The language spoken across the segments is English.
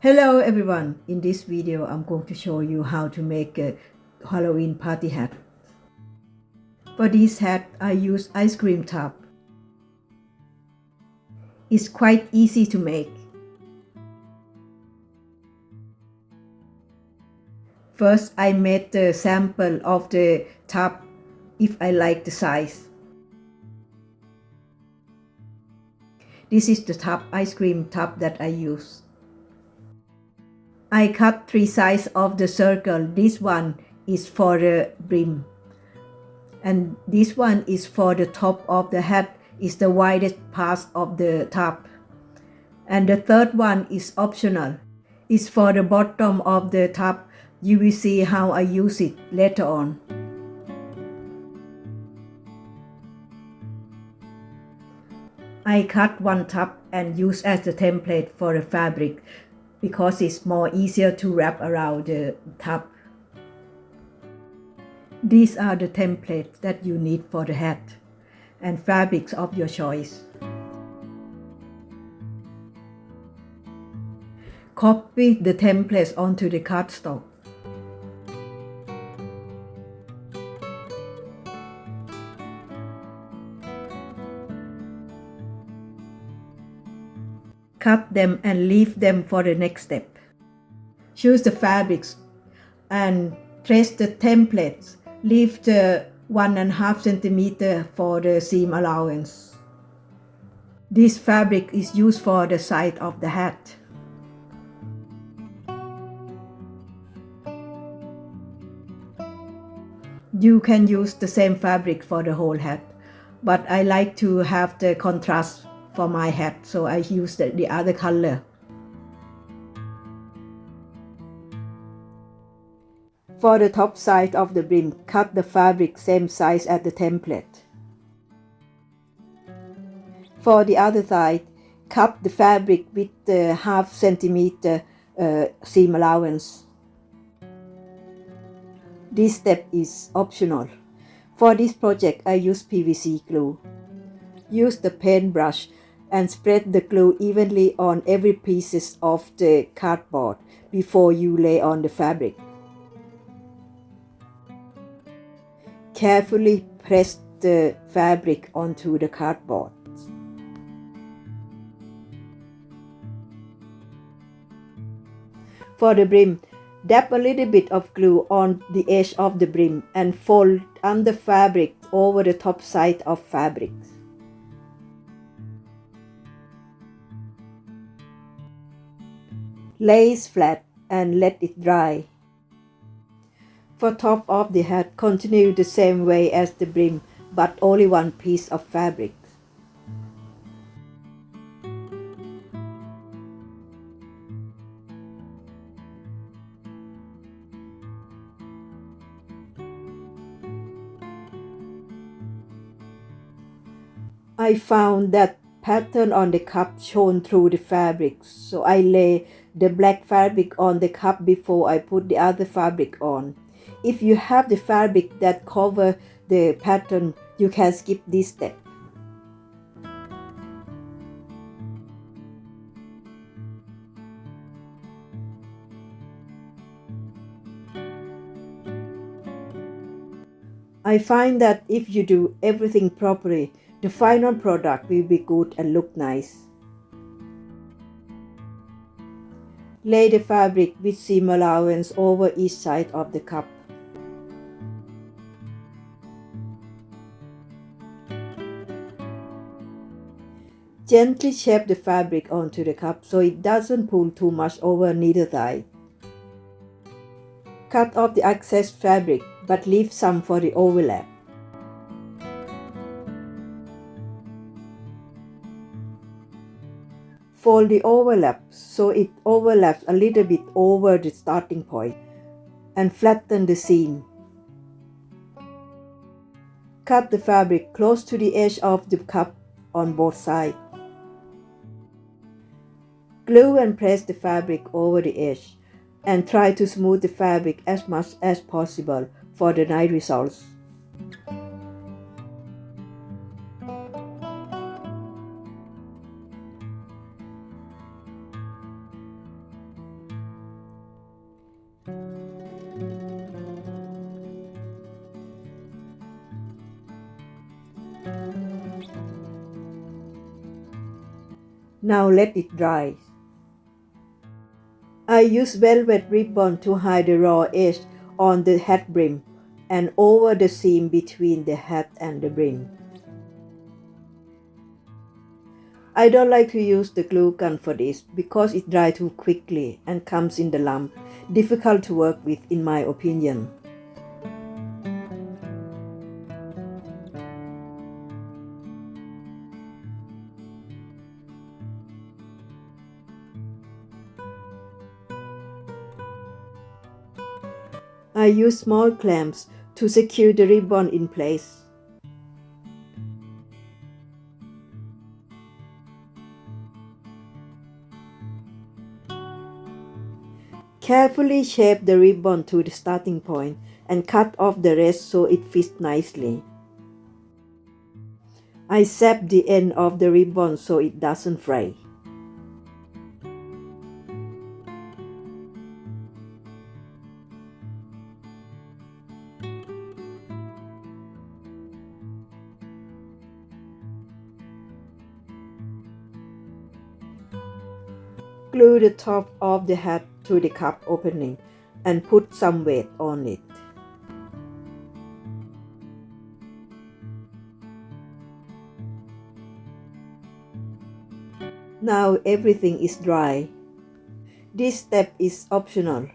Hello everyone, in this video I'm going to show you how to make a Halloween party hat. For this hat I use ice cream tub. It's quite easy to make. First I made the sample of the tub if I like the size. This is the tub, ice cream tub that I use. I cut 3 sides of the circle. This one is for the brim. And this one is for the top of the hat, is the widest part of the top. And the third one is optional. It's for the bottom of the top. You will see how I use it later on. I cut one top and use as the template for the fabric because it's more easier to wrap around the top. These are the templates that you need for the hat and fabrics of your choice. Copy the templates onto the cardstock. Cut them and leave them for the next step. Choose the fabrics and trace the templates. Leave the 1.5 centimeter for the seam allowance. This fabric is used for the side of the hat. You can use the same fabric for the whole hat, but I like to have the contrast for my hat, so I use the other color. For the top side of the brim, cut the fabric same size as the template. For the other side, cut the fabric with the 0.5 centimeter seam allowance. This step is optional. For this project, I use PVC glue. Use the paintbrush and spread the glue evenly on every piece of the cardboard before you lay on the fabric. Carefully press the fabric onto the cardboard. For the brim, dab a little bit of glue on the edge of the brim and fold under fabric over the top side of fabric. Lace flat and let it dry. For top of the hat, continue the same way as the brim, but only one piece of fabric. I found that pattern on the cup shown through the fabric, so I lay the black fabric on the cup before I put the other fabric on. If you have the fabric that cover the pattern, you can skip this step. I find that if you do everything properly, the final product will be good and look nice. Lay the fabric with seam allowance over each side of the cup. Gently shape the fabric onto the cup so it doesn't pull too much over neither side. Cut off the excess fabric but leave some for the overlap. Fold the overlap so it overlaps a little bit over the starting point and flatten the seam. Cut the fabric close to the edge of the cup on both sides. Glue and press the fabric over the edge and try to smooth the fabric as much as possible for the nice results. Now let it dry. I use velvet ribbon to hide the raw edge on the hat brim and over the seam between the hat and the brim. I don't like to use the glue gun for this because it dries too quickly and comes in the lump, difficult to work with in my opinion. I use small clamps to secure the ribbon in place. Carefully shape the ribbon to the starting point and cut off the rest so it fits nicely. I zap the end of the ribbon so it doesn't fray. Glue the top of the hat to the cup opening and put some weight on it. Now everything is dry. This step is optional.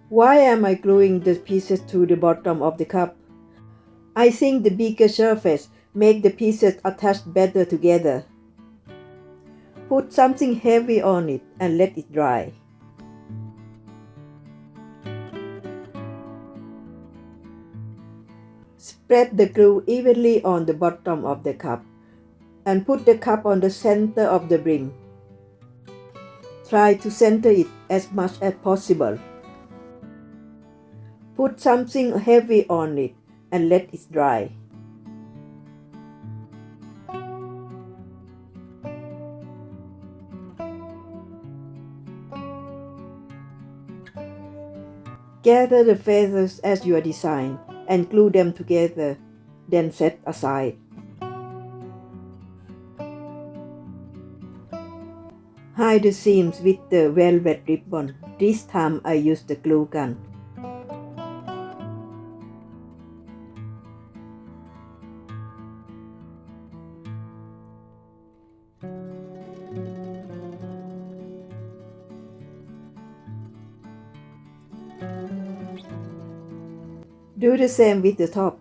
Why am I gluing the pieces to the bottom of the cup? I think the bigger surface makes the pieces attach better together. Put something heavy on it and let it dry. Spread the glue evenly on the bottom of the cup and put the cup on the center of the brim. Try to center it as much as possible. Put something heavy on it and let it dry. Gather the feathers as your design and glue them together, then set aside. Hide the seams with the velvet ribbon. This time I used the glue gun. Do the same with the top.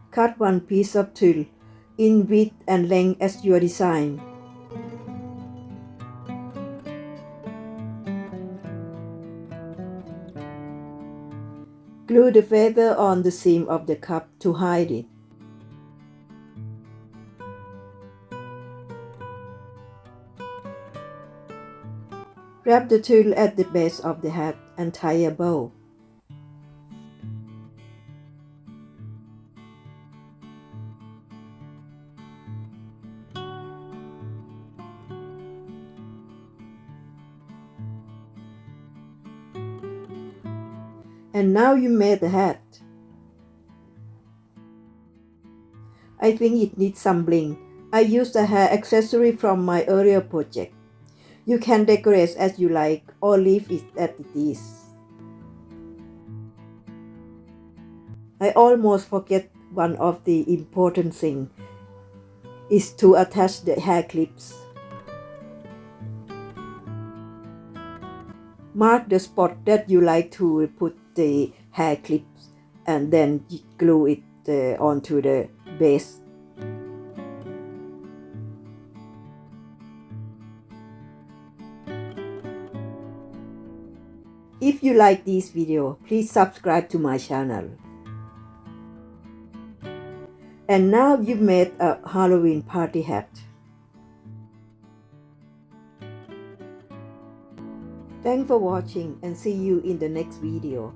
Cut one piece of tulle in width and length as your design. Glue the feather on the seam of the cup to hide it. Wrap the tulle at the base of the hat and tie a bow. And now you made the hat. I think it needs some bling. I used a hair accessory from my earlier project. You can decorate as you like or leave it as it is. I almost forget one of the important things is to attach the hair clips. Mark the spot that you like to put the hair clips and then glue it onto the base. If you like this video, please subscribe to my channel. And now you've made a Halloween party hat. Thanks for watching and see you in the next video.